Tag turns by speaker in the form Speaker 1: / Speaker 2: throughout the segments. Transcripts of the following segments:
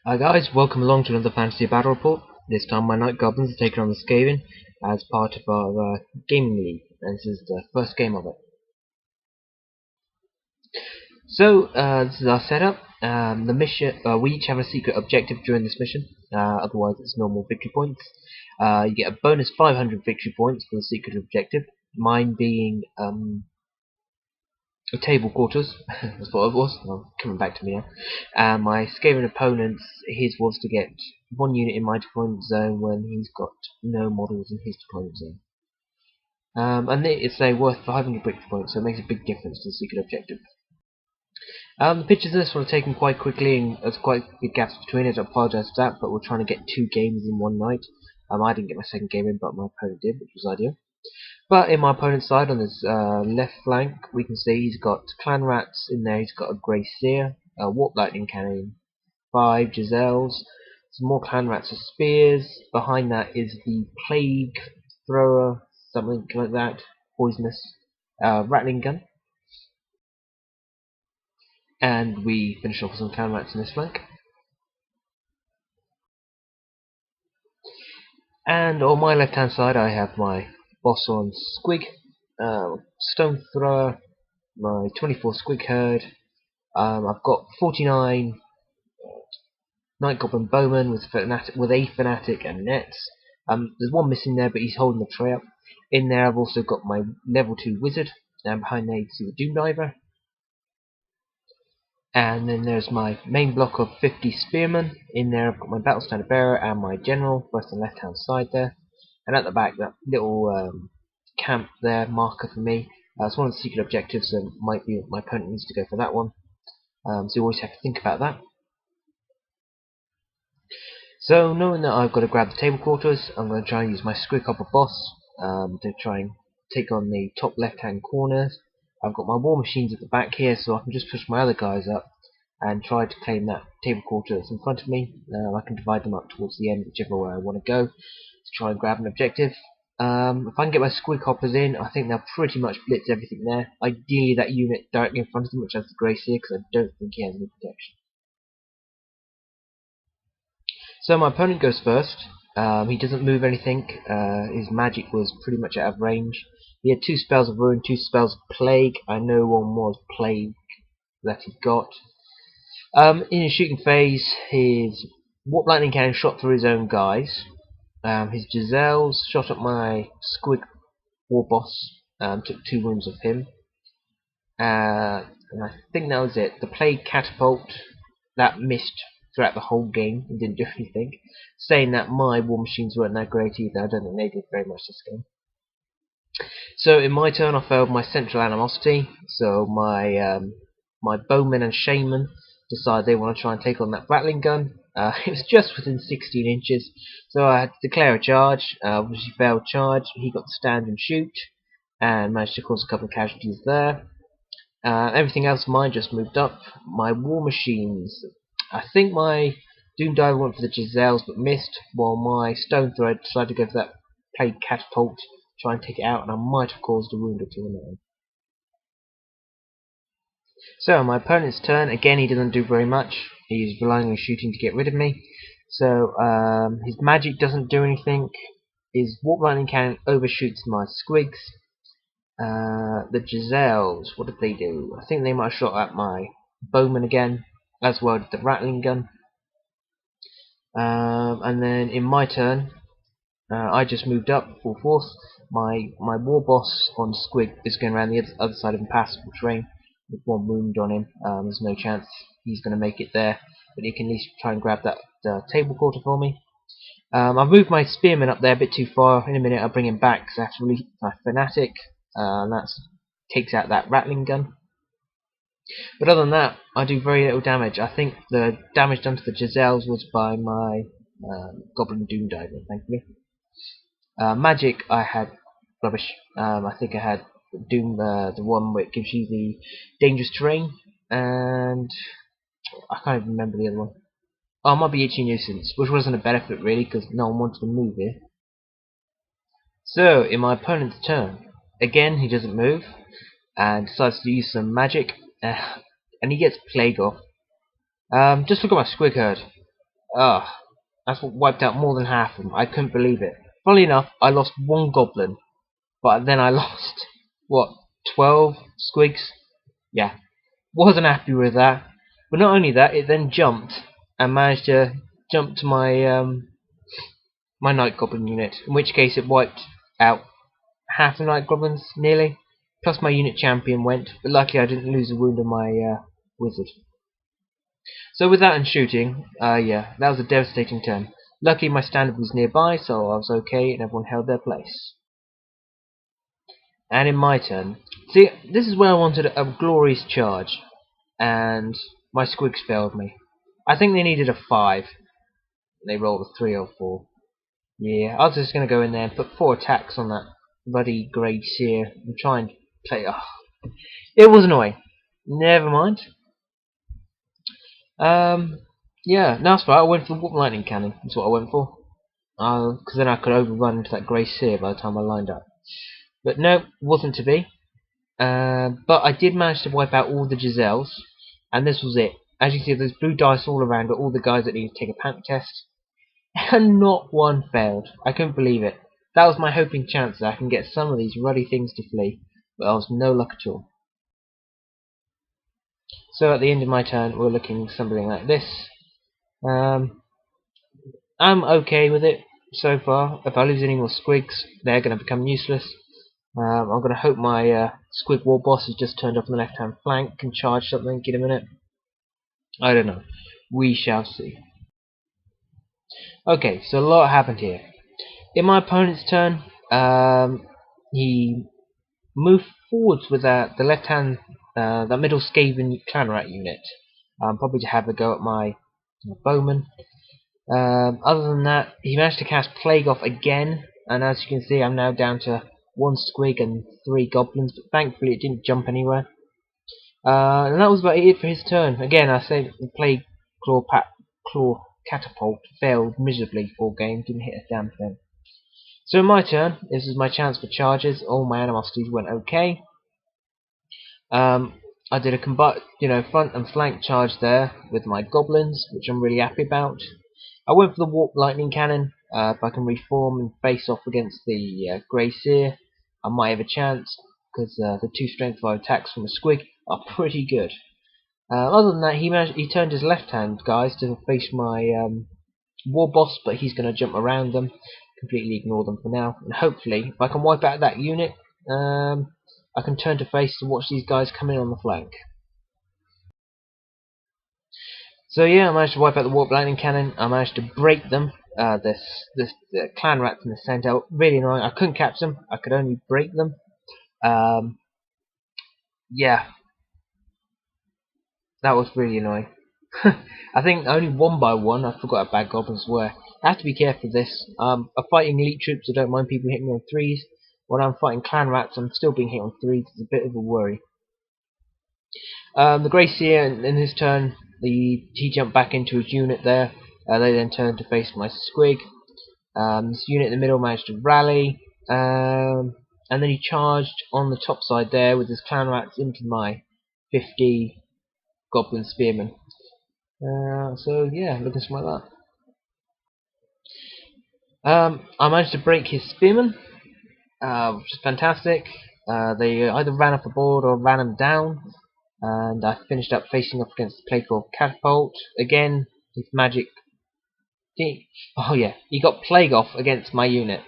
Speaker 1: Hi guys, welcome along to another Fantasy Battle Report. This time my Night Goblins are taking on the Skaven as part of our gaming league, and this is the first game of it. So, this is our setup. The mission, we each have a secret objective during this mission, otherwise it's normal victory points. You get a bonus 500 victory points for the secret objective, mine being a table quarters. That's what it was. Well, coming back to me now. My Skaven opponent's, his was to get one unit in my deployment zone when he's got no models in his deployment zone. And it's worth 500 victory points, so it makes a big difference to the secret objective. The pictures of this one are taken quite quickly, and there's quite big gaps between it. I apologise for that, but we're trying to get 2 games in one night. I didn't get my second game in, but my opponent did, which was ideal. But in my opponent's side, on his left flank, we can see he's got clan rats in there. He's got a grey seer, a warp lightning cannon, 5 Giselles, some more clan rats with spears. Behind that is the plague thrower, something like that, poisonous rattling gun. And we finish off with some clan rats in this flank. And on my left hand side, I have my boss on Squig, stone thrower, my 24 Squig herd. I've got 49 Night Goblin Bowman with a fanatic and nets. There's one missing there, but he's holding the tray up. In there, I've also got my level 2 wizard, and behind there you can see the Doom Diver. And then there's my main block of 50 spearmen. In there, I've got my battle standard bearer and my general, both on the left hand side there. And at the back, that little camp there, marker for me. It's one of the secret objectives, so might be my opponent needs to go for that one. So you always have to think about that. So, knowing that I've got to grab the table quarters, I'm going to try and use my Squigcopper boss to try and take on the top left hand corners. I've got my war machines at the back here, so I can just push my other guys up and try to claim that table quarter that's in front of me. I can divide them up towards the end, whichever way I want to go, to try and grab an objective. If I can get my Squigcoppers in, I think they'll pretty much blitz everything there. Ideally that unit directly in front of them, which has the Grey Seer, because I don't think he has any protection. So my opponent goes first. He doesn't move anything. His magic was pretty much out of range. He had 2 spells of ruin, 2 spells of plague. I know one was plague that he got. In his shooting phase, his warp lightning cannon shot through his own guys. His Giselles shot at my Squig war boss. Took 2 wounds of him. And I think that was it. The plague catapult that missed throughout the whole game and didn't do anything. Saying that my war machines weren't that great either. I don't think they did very much this game. So in my turn, I failed my central animosity. So my my bowmen and shaman decide they want to try and take on that rattling gun. It was just within 16 inches, so I had to declare a charge. Obviously failed charge. He got to stand and shoot, and managed to cause a couple of casualties there. Everything else mine just moved up. My war machines, I think my Doom Diver went for the Giselles but missed, while my Stone Thrower decided to go for that plague catapult, try and take it out, and I might have caused a wound or 2 on that one. So my opponent's turn, again he doesn't do very much. He's relying on shooting to get rid of me. So his magic doesn't do anything. His warp lightning cannon overshoots my Squigs. The Giselles, what did they do? I think they might have shot at my bowman again, as well as the rattling gun. And then in my turn, I just moved up full force. My war boss on Squig is going around the other side of impassable terrain with 1 wound on him. There's no chance he's going to make it there, but he can at least try and grab that table quarter for me. I've moved my spearman up there a bit too far. In a minute I'll bring him back because I have to release my fanatic, and that takes out that rattling gun. But other than that, I do very little damage. I think the damage done to the Giselles was by my Goblin Doom Diver, thankfully. Magic, I had rubbish. I think I had Doom, the one where it gives you the dangerous terrain, and I can't even remember the other one. Oh, it might be Itchy Nuisance, which wasn't a benefit really, because no one wanted to move here. So, in my opponent's turn, again he doesn't move, and decides to use some magic, and he gets Plague off. Just look at my Squig herd. Ah, that's what wiped out more than half of them. I couldn't believe it. Funnily enough, I lost one goblin, but then I lost, what, 12 squigs? Yeah, wasn't happy with that. But not only that, it then jumped and managed to jump to my night goblin unit. In which case, it wiped out half the night goblins nearly. Plus, my unit champion went, but luckily I didn't lose a wound on my wizard. So with that and shooting, yeah, that was a devastating turn. Luckily, my standard was nearby, so I was okay, and everyone held their place. And in my turn, see, this is where I wanted a glorious charge, and my squigs failed me. I think they needed a 5. They rolled a 3 or 4. Yeah, I was just going to go in there and put 4 attacks on that bloody grey seer and try and play. Oh, it was annoying. Never mind. Yeah, no, that's right. I went for the warp lightning cannon. That's what I went for. Because then I could overrun into that grey seer by the time I lined up. But no, wasn't to be. But I did manage to wipe out all the Giselles, and this was it. As you see, there's blue dice all around, but all the guys that need to take a panic test, and not one failed. I couldn't believe it. That was my hoping chance that I can get some of these ruddy things to flee, but I was no luck at all. So at the end of my turn, we're looking something like this. I'm okay with it so far. If I lose any more squigs, they're going to become useless. I'm going to hope my squig war boss has just turned up on the left hand flank, can charge something, get him in it. I don't know. We shall see. Okay, so a lot happened here. In my opponent's turn, he moved forwards with the left hand, that middle Skaven clan rat unit. Probably to have a go at my bowman. Other than that, he managed to cast Plague off again, and as you can see, I'm now down to 1 squig and 3 goblins, but thankfully it didn't jump anywhere. And that was about it for his turn. Again, I say the Plague Claw Catapult failed miserably for game, didn't hit a damn thing. So in my turn, this is my chance for charges. All my animosities went okay. I did a front and flank charge there with my goblins, which I'm really happy about. I went for the warp lightning cannon. If I can reform and face off against the grey seer, I might have a chance, because the 2 strength 5 attacks from a squig are pretty good. Other than that, he turned his left hand guys to face my war boss, but he's going to jump around them, completely ignore them for now, and hopefully, if I can wipe out that unit, I can turn to face to watch these guys come in on the flank. So yeah, I managed to wipe out the warp lightning cannon. I managed to break them. The clan rats in the centre, really annoying. I couldn't catch them. I could only break them. Yeah, that was really annoying. I think only 1 by 1. I forgot how bad goblins were. I have to be careful of this. I'm fighting elite troops. I don't mind people hitting me on 3s. When I'm fighting clan rats, I'm still being hit on 3s. It's a bit of a worry. The Grey Seer, in his turn, he jumped back into his unit there. They then turned to face my squig. This unit in the middle managed to rally, and then he charged on the top side there with his clan rats into my 50 goblin spearmen. So yeah, looking something like that. I managed to break his spearmen, which is fantastic. They either ran off the board or ran him down, and I finished up facing off against the Plague Catapult. Again, his magic. Oh yeah, he got Plague off against my unit.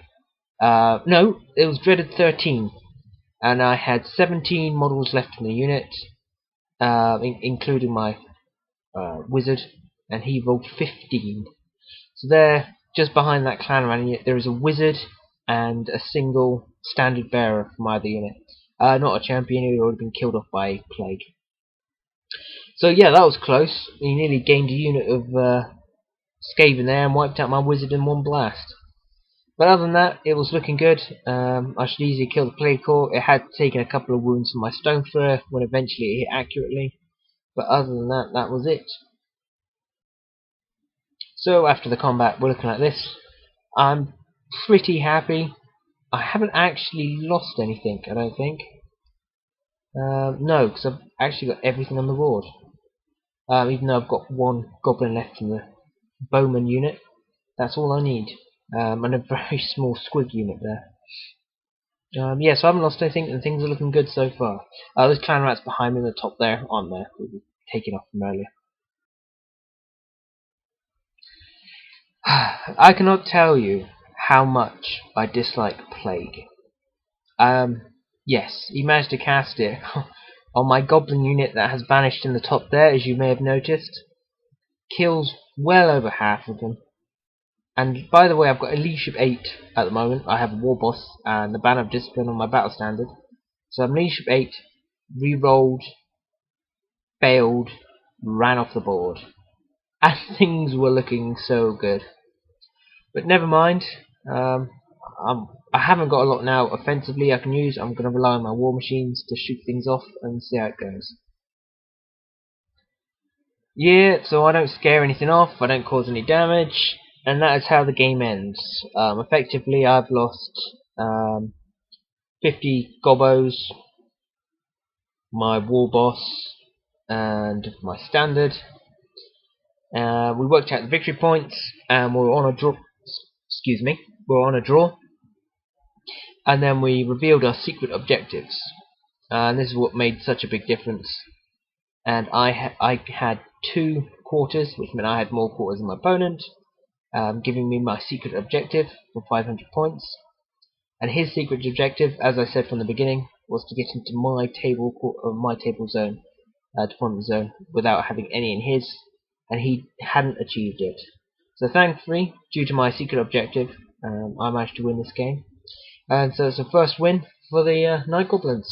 Speaker 1: No, it was dreaded 13, and I had 17 models left in the unit, including my wizard, and he rolled 15. So there, just behind that clan rat unit, there is a wizard and a single standard bearer from either unit. Not a champion, who had already been killed off by Plague. So yeah, that was close. He nearly gained a unit of Skaven there and wiped out my wizard in 1 blast. But other than that, it was looking good. I should easily kill the Plague Core. It had taken a couple of wounds from my stone thrower when eventually it hit accurately. But other than that, that was it. So after the combat, we're looking like this. I'm pretty happy. I haven't actually lost anything, I don't think. No, because I've actually got everything on the board. Even though I've got 1 goblin left in the bowman unit. That's all I need. And a very small squig unit there. Yeah, so I haven't lost anything, and things are looking good so far. Those clan rats behind me in the top there aren't there. We'll be taken off from earlier. I cannot tell you how much I dislike Plague. Yes, he managed to cast it on my goblin unit that has vanished in the top there, as you may have noticed. Kills well over half of them. And by the way, I've got a leadership 8 at the moment. I have a war boss and the banner of discipline on my battle standard. So I'm leadership 8, re-rolled, failed, ran off the board. And things were looking so good. But never mind. I haven't got a lot now offensively I can use. I'm going to rely on my war machines to shoot things off and see how it goes. Yeah, so I don't scare anything off, I don't cause any damage, and that is how the game ends. Effectively, I've lost 50 gobos, my war boss, and my standard. We worked out the victory points, and we're on a draw. Excuse me, we're on a draw. And then we revealed our secret objectives, and this is what made such a big difference. And I had 2 quarters, which meant I had more quarters than my opponent, giving me my secret objective for 500 points. And his secret objective, as I said from the beginning, was to get into my table zone, deployment zone, without having any in his, and he hadn't achieved it. So thankfully, due to my secret objective, I managed to win this game. And so it's the first win for the Night Goblins.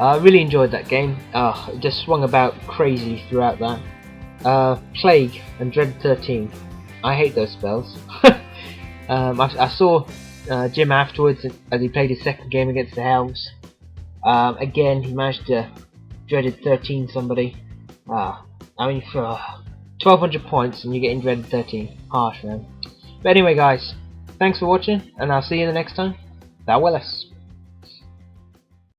Speaker 1: I really enjoyed that game. It just swung about crazily throughout that. Plague and Dread 13. I hate those spells. I saw Jim afterwards as he played his second game against the Helms. Again, he managed to Dreaded 13 somebody. I mean, for 1200 points and you're getting Dreaded 13. Harsh, man. But anyway, guys, thanks for watching, and I'll see you the next time. Thou Willis.